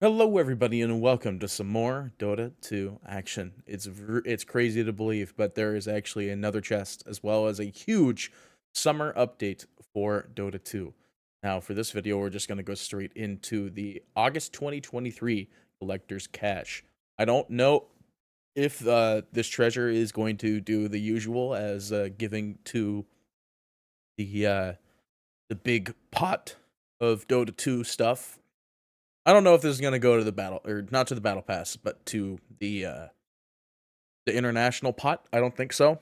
Hello, everybody, and welcome to some more Dota 2 action. It's crazy to believe, but there is actually another chest as well as a huge summer update for Dota 2. Now, for this video, we're just going to go straight into the August 2023 Collector's Cache. I don't know if this treasure is going to do the usual as giving to the the big pot of Dota 2 stuff. I don't know if this is gonna go to the battle or not to the battle pass, but to the international pot. I don't think so.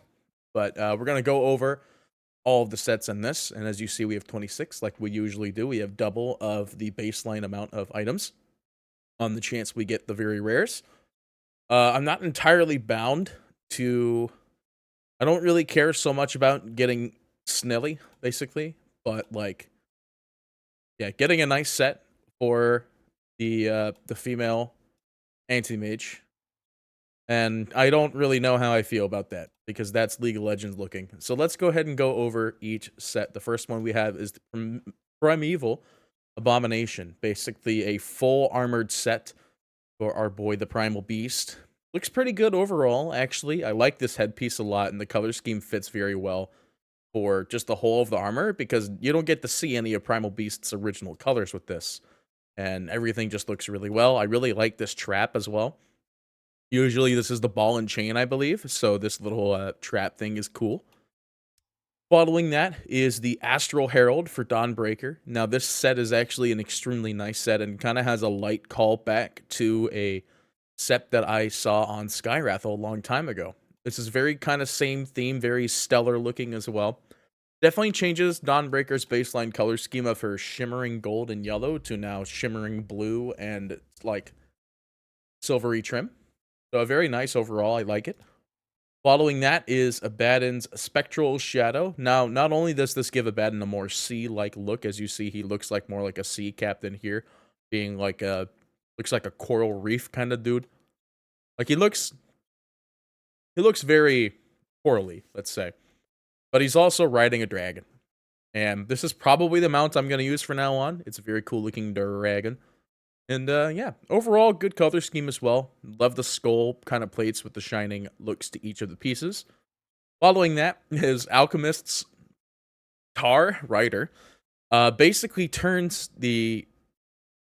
But we're gonna go over all of the sets in this, and as you see, we have 26, like we usually do. We have double of the baseline amount of items on the chance we get the very rares. I'm not entirely bound to. I don't really care so much about getting Snelly, basically, but like, yeah, getting a nice set for the female anti-mage. And I don't really know how I feel about that because that's League of Legends looking. So let's go ahead and go over each set. The first one we have is the Primeval Abomination, basically a full armored set for our boy the Primal Beast. Looks pretty good overall, actually. I like this headpiece a lot, and the color scheme fits very well for just the whole of the armor because you don't get to see any of Primal Beast's original colors with this. And everything just looks really well. I really like this trap as well. Usually this is the ball and chain, I believe, so this little trap thing is cool. Following that is the Astral Herald for Dawnbreaker. Now this set is actually an extremely nice set and kind of has a light callback to a set that I saw on Skywrath a long time ago. This is very kind of same theme, very stellar looking as well. Definitely changes Dawnbreaker's baseline color scheme of her shimmering gold and yellow to now shimmering blue and like silvery trim. So very nice overall. I like it. Following that is Abaddon's Spectral Shadow. Now, not only does this give Abaddon a more sea-like look, as you see, he looks like more like a sea captain here, being like looks like a coral reef kind of dude. Like he looks very corally, let's say. But he's also riding a dragon. And this is probably the mount I'm going to use for now on. It's a very cool looking dragon. And yeah, overall, good color scheme as well. Love the skull kind of plates with the shining looks to each of the pieces. Following that is Alchemist's Tar Rider. Basically turns the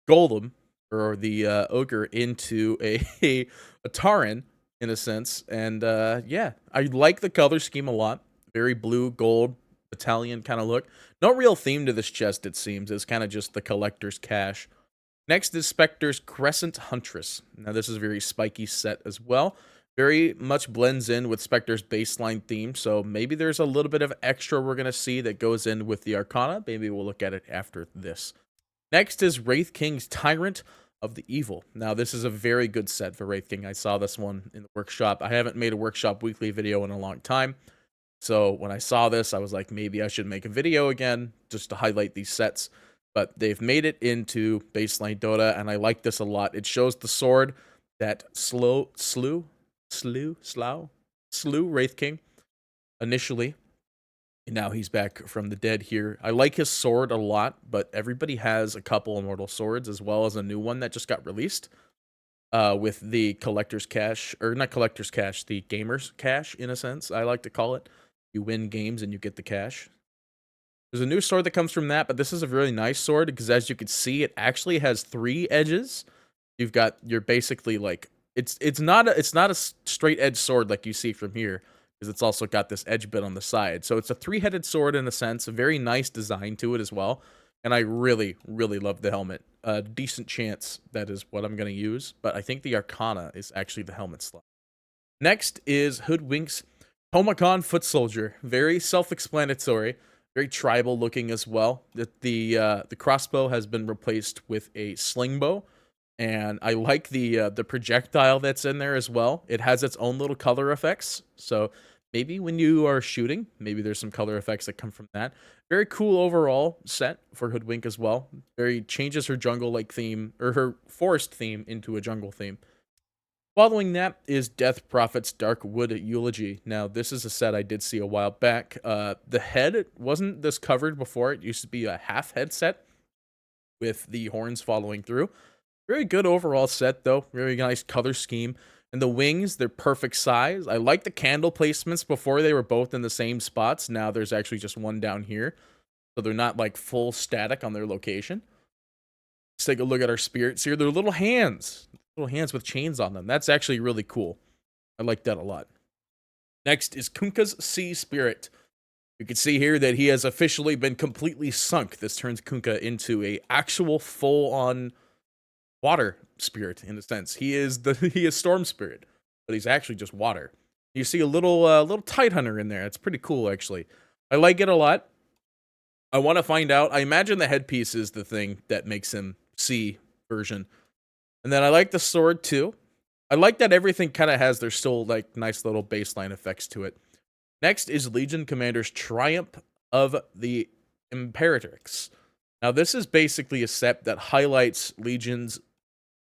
golem or the ogre into a Taran in a sense. And yeah, I like the color scheme a lot. Very blue, gold, Italian kind of look. No real theme to this chest, it seems. It's kind of just the collector's cache. Next is Spectre's Crescent Huntress. Now, this is a very spiky set as well. Very much blends in with Spectre's baseline theme, so maybe there's a little bit of extra we're going to see that goes in with the Arcana. Maybe we'll look at it after this. Next is Wraith King's Tyrant of the Evil. Now, this is a very good set for Wraith King. I saw this one in the workshop. I haven't made a workshop weekly video in a long time. So when I saw this, I was like, maybe I should make a video again just to highlight these sets. But they've made it into baseline Dota, and I like this a lot. It shows the sword that slew Wraith King initially. And now he's back from the dead here. I like his sword a lot, but everybody has a couple immortal swords as well as a new one that just got released with the collector's cache, or not collector's cache, the gamer's cache in a sense, I like to call it. You win games and you get the cache. There's a new sword that comes from that, but this is a really nice sword because as you can see, it actually has 3 edges. You're basically like it's not a straight edge sword like you see from here because it's also got this edge bit on the side. So it's a 3-headed sword in a sense, a very nice design to it as well. And I really love the helmet. A decent chance that is what I'm going to use, but I think the Arcana is actually the helmet slot. Next is Hoodwink's Homicon Foot Soldier. Very self-explanatory. Very tribal looking as well. The crossbow has been replaced with a sling bow, and I like the projectile that's in there as well. It has its own little color effects, so maybe when you are shooting, maybe there's some color effects that come from that. Very cool overall set for Hoodwink as well. Very changes her jungle-like theme, or her forest theme into a jungle theme. Following that is Death Prophet's Darkwood Eulogy. Now, this is a set I did see a while back. The head wasn't this covered before. It used to be a half head set with the horns following through. Very good overall set, though. Very nice color scheme. And the wings, they're perfect size. I like the candle placements. Before they were both in the same spots. Now there's actually just one down here. So they're not like full static on their location. Let's take a look at our spirits here. They're little hands. Little hands with chains on them. That's actually really cool. I like that a lot. Next is Kunkka's Sea Spirit. You can see here that he has officially been completely sunk. This turns Kunkka into a actual full-on water spirit in a sense. He is storm spirit, but he's actually just water. You see a little tide hunter in there. It's pretty cool actually. I like it a lot. I want to find out. I imagine the headpiece is the thing that makes him sea version. And then I like the sword too. I like that everything kind of has their still like nice little baseline effects to it. Next is Legion Commander's Triumph of the Imperatrix. Now this is basically a set that highlights Legion's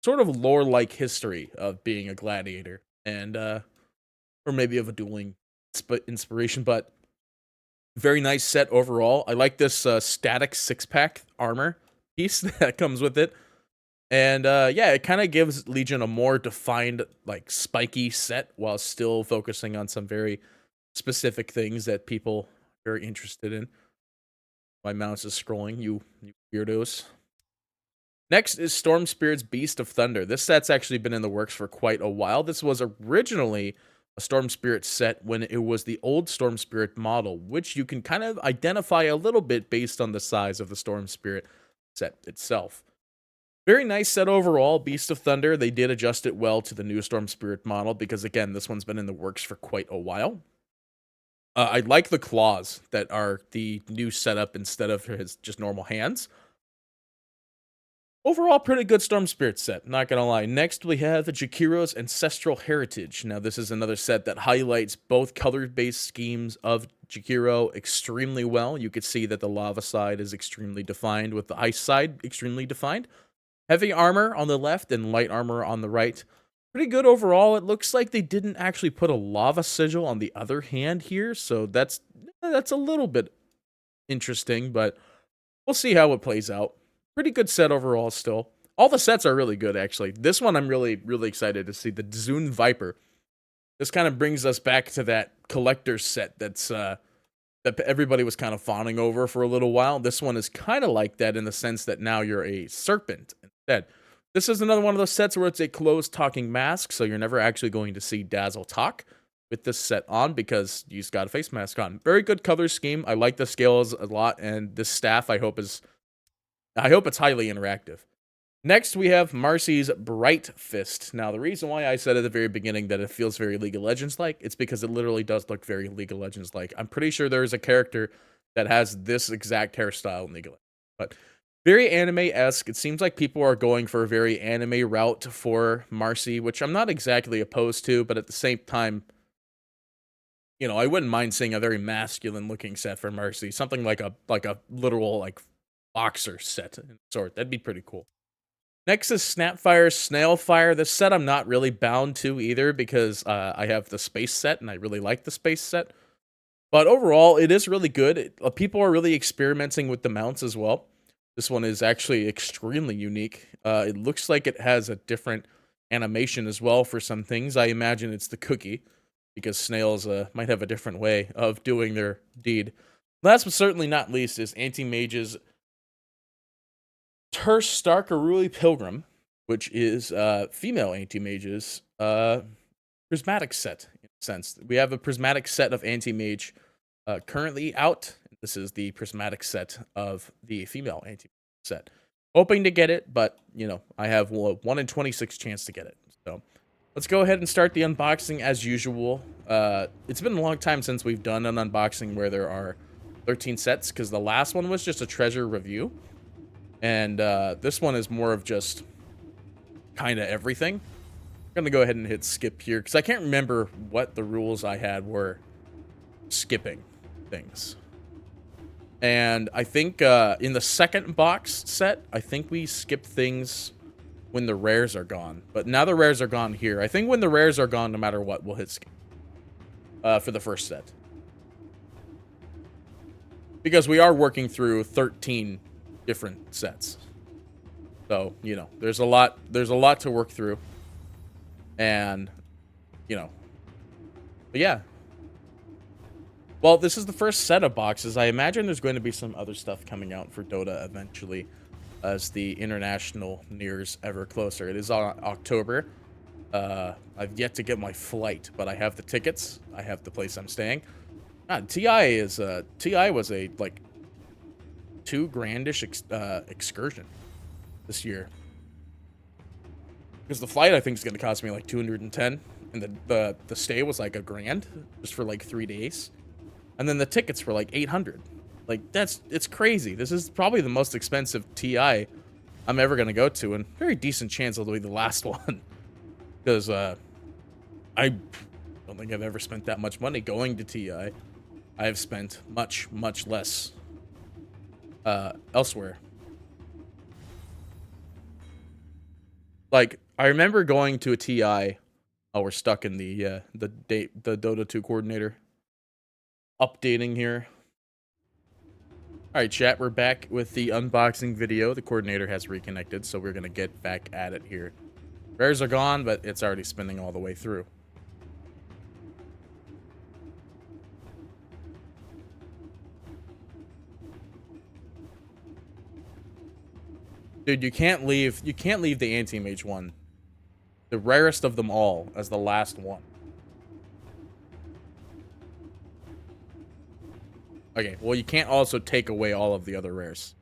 sort of lore-like history of being a gladiator and or maybe of a dueling inspiration, but very nice set overall. I like this static six-pack armor piece that comes with it. And yeah, it kind of gives Legion a more defined, like, spiky set while still focusing on some very specific things that people are very interested in. My mouse is scrolling, you weirdos. Next is Storm Spirit's Beast of Thunder. This set's actually been in the works for quite a while. This was originally a Storm Spirit set when it was the old Storm Spirit model, which you can kind of identify a little bit based on the size of the Storm Spirit set itself. Very nice set overall, Beast of Thunder. They did adjust it well to the new Storm Spirit model because, again, this one's been in the works for quite a while. I like the claws that are the new setup instead of his just normal hands. Overall, pretty good Storm Spirit set, not gonna lie. Next, we have Jakiro's Ancestral Heritage. Now, this is another set that highlights both color-based schemes of Jakiro extremely well. You could see that the lava side is extremely defined, with the ice side extremely defined. Heavy armor on the left and light armor on the right. Pretty good overall. It looks like they didn't actually put a lava sigil on the other hand here, so that's a little bit interesting, but we'll see how it plays out. Pretty good set overall still. All the sets are really good, actually. This one I'm really, really excited to see, the Zune Viper. This kind of brings us back to that collector's set that's that everybody was kind of fawning over for a little while. This one is kind of like that in the sense that now you're a serpent instead. This is another one of those sets where it's a closed talking mask, so you're never actually going to see Dazzle talk with this set on because you just got a face mask on. Very good color scheme. I like the scales a lot, and this staff I hope it's highly interactive. Next, we have Marcy's Bright Fist. Now, the reason why I said at the very beginning that it feels very League of Legends-like, it's because it literally does look very League of Legends-like. I'm pretty sure there's a character that has this exact hairstyle in League of Legends. But very anime-esque. It seems like people are going for a very anime route for Marcy, which I'm not exactly opposed to, but at the same time, you know, I wouldn't mind seeing a very masculine-looking set for Marcy. Something like a literal, like, boxer set and sort. That'd be pretty cool. Next is Snapfire's Snailfire. This set I'm not really bound to either because I have the space set and I really like the space set. But overall, it is really good. People are really experimenting with the mounts as well. This one is actually extremely unique. It looks like it has a different animation as well for some things. I imagine it's the cookie because snails might have a different way of doing their deed. Last but certainly not least is Anti-Mage's Ter Starkaruli Pilgrim, which is female Anti-Mage's prismatic set, in a sense. We have a prismatic set of Anti-Mage currently out. This is the prismatic set of the female Anti-Mage set. Hoping to get it, but, you know, I have a 1 in 26 chance to get it. So, let's go ahead and start the unboxing as usual. It's been a long time since we've done an unboxing where there are 13 sets, because the last one was just a treasure review. And this one is more of just kind of everything. I'm going to go ahead and hit skip here because I can't remember what the rules I had were skipping things. And I think in the second box set, I think we skip things when the rares are gone. But now the rares are gone here. I think when the rares are gone, no matter what, we'll hit skip for the first set. Because we are working through 13 different sets. So, you know, there's a lot to work through. And, you know, but yeah. Well, this is the first set of boxes. I imagine there's going to be some other stuff coming out for Dota eventually as the international nears ever closer. It is on October. I've yet to get my flight, but I have the tickets. I have the place I'm staying. TI was a like $2,000-ish excursion this year. Because the flight I think is going to cost me like 210, and the stay was like $1,000 just for like 3 days. And then the tickets were like 800. Like, it's crazy. This is probably the most expensive TI I'm ever going to go to, and very decent chance it'll be the last one. Because I don't think I've ever spent that much money going to TI. I've spent much, much less elsewhere. Like, I remember going to a TI. Oh, we're stuck in the Dota 2 coordinator. Updating here. All right, chat, we're back with the unboxing video. The coordinator has reconnected, so we're going to get back at it here. Rares are gone, but it's already spinning all the way through. Dude, you can't leave the anti-mage one. The rarest of them all as the last one. Okay, well, you can't also take away all of the other rares.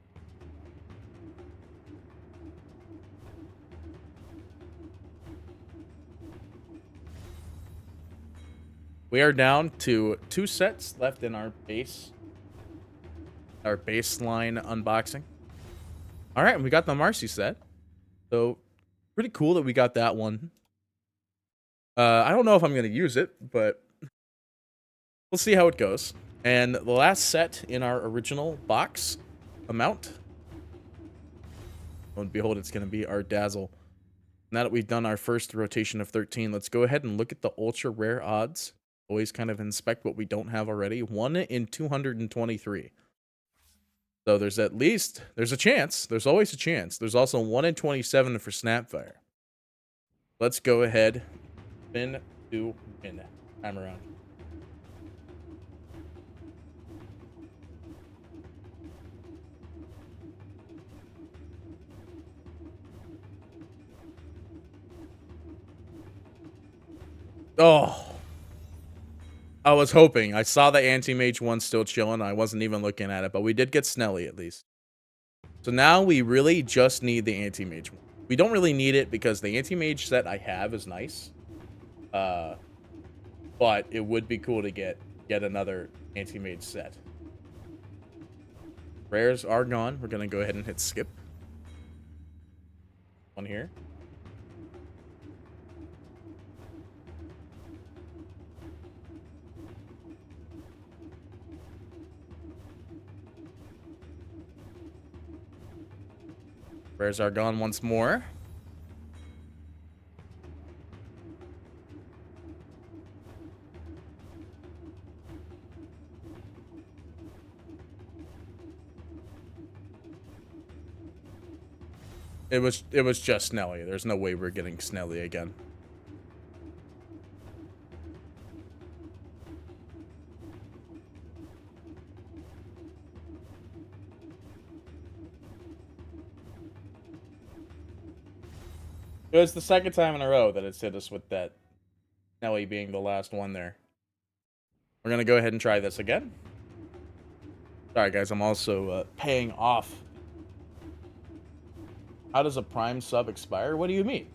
We are down to 2 sets left in our baseline unboxing. All right, we got the Marcy set. So, pretty cool that we got that one. I don't know if I'm going to use it, but we'll see how it goes. And the last set in our original box amount, lo and behold, it's going to be our Dazzle. Now that we've done our first rotation of 13, let's go ahead and look at the ultra rare odds. Always kind of inspect what we don't have already. 1 in 223. So there's a chance. There's always a chance. There's also 1 in 27 for Snapfire. Let's go ahead. Spin to win. Time around. Oh. I was hoping. I saw the anti-mage one still chilling. I wasn't even looking at it, but we did get Snelly at least. So now we really just need the anti-mage one. We don't really need it because the anti-mage set I have is nice. But it would be cool to get another anti-mage set. Rares are gone. We're going to go ahead and hit skip. One here. Rares are gone once more. It was just Snelly. There's no way we're getting Snelly again. It was the second time in a row that it's hit us with that Snelly being the last one there. We're going to go ahead and try this again. Sorry, guys. I'm also paying off. How does a Prime sub expire? What do you mean?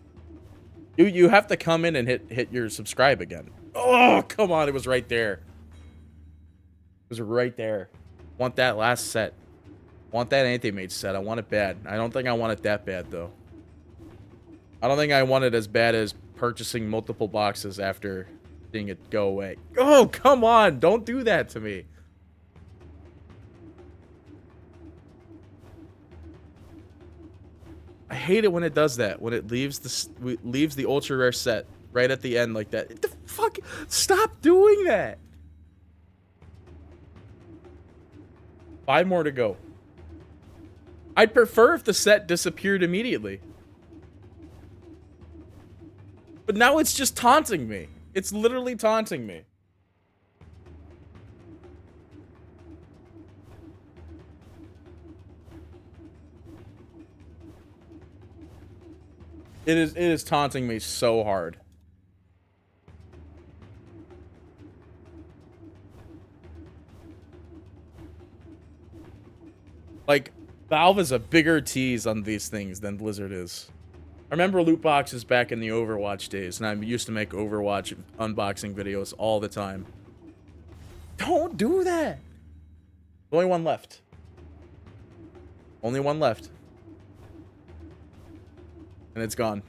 You have to come in and hit your subscribe again. Oh, come on. It was right there. It was right there. Want that last set. Want that anti-mage set. I want it bad. I don't think I want it that bad, though. I don't think I want it as bad as purchasing multiple boxes after seeing it go away. Oh, come on. Don't do that to me. I hate it when it does that. When it leaves the ultra rare set right at the end like that. The fuck? Stop doing that. 5 more to go. I'd prefer if the set disappeared immediately. But now it's just taunting me. It's literally taunting me. It is taunting me so hard. Like, Valve is a bigger tease on these things than Blizzard is. I remember loot boxes back in the Overwatch days, and I used to make Overwatch unboxing videos all the time. Don't do that! Only one left. Only one left. And it's gone.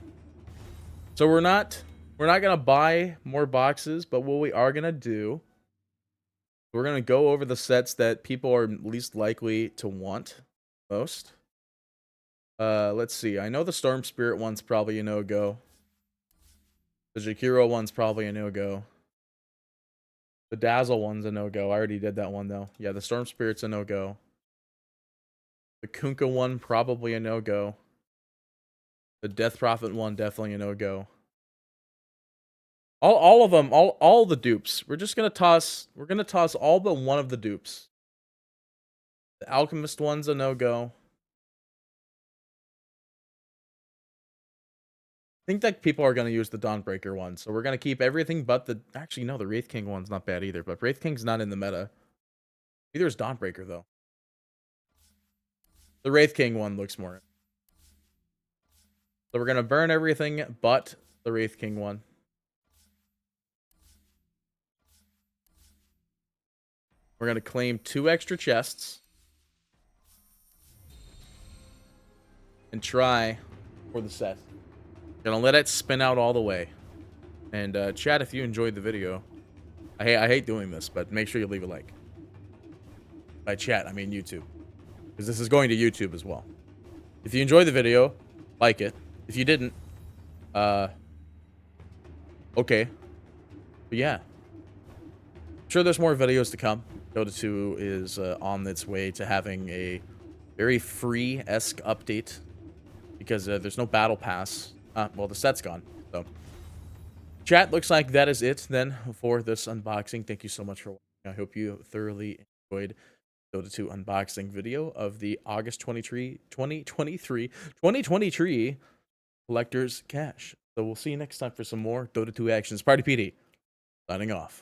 So we're not gonna buy more boxes, but what we are gonna do, we're gonna go over the sets that people are least likely to want most. Let's see. I know the Storm Spirit one's probably a no-go. The Jakiro one's probably a no-go. The Dazzle one's a no-go. I already did that one, though. Yeah, the Storm Spirit's a no-go. The Kunkka one, probably a no-go. The Death Prophet one, definitely a no-go. All of them, all the dupes. We're gonna toss all but one of the dupes. The Alchemist one's a no-go. I think that people are going to use the Dawnbreaker one, so we're going to keep everything but the... Actually, no, the Wraith King one's not bad either, but Wraith King's not in the meta. Neither is Dawnbreaker, though. The Wraith King one looks more... So we're going to burn everything but the Wraith King one. We're going to claim 2 extra chests. And try for the set. Gonna let it spin out all the way. And chat, if you enjoyed the video, I hate doing this, but make sure you leave a like. By chat, I mean YouTube, because this is going to YouTube as well. If you enjoyed the video, like it. If you didn't, okay. But yeah, I'm sure there's more videos to come. Dota 2 is on its way to having a very free-esque update, because there's no battle pass. Well, the set's gone, so. Chat, looks like that is it, then, for this unboxing. Thank you so much for watching. I hope you thoroughly enjoyed Dota 2 unboxing video of the August 2023 Collector's Cache. So we'll see you next time for some more Dota 2 actions. Party PD, signing off.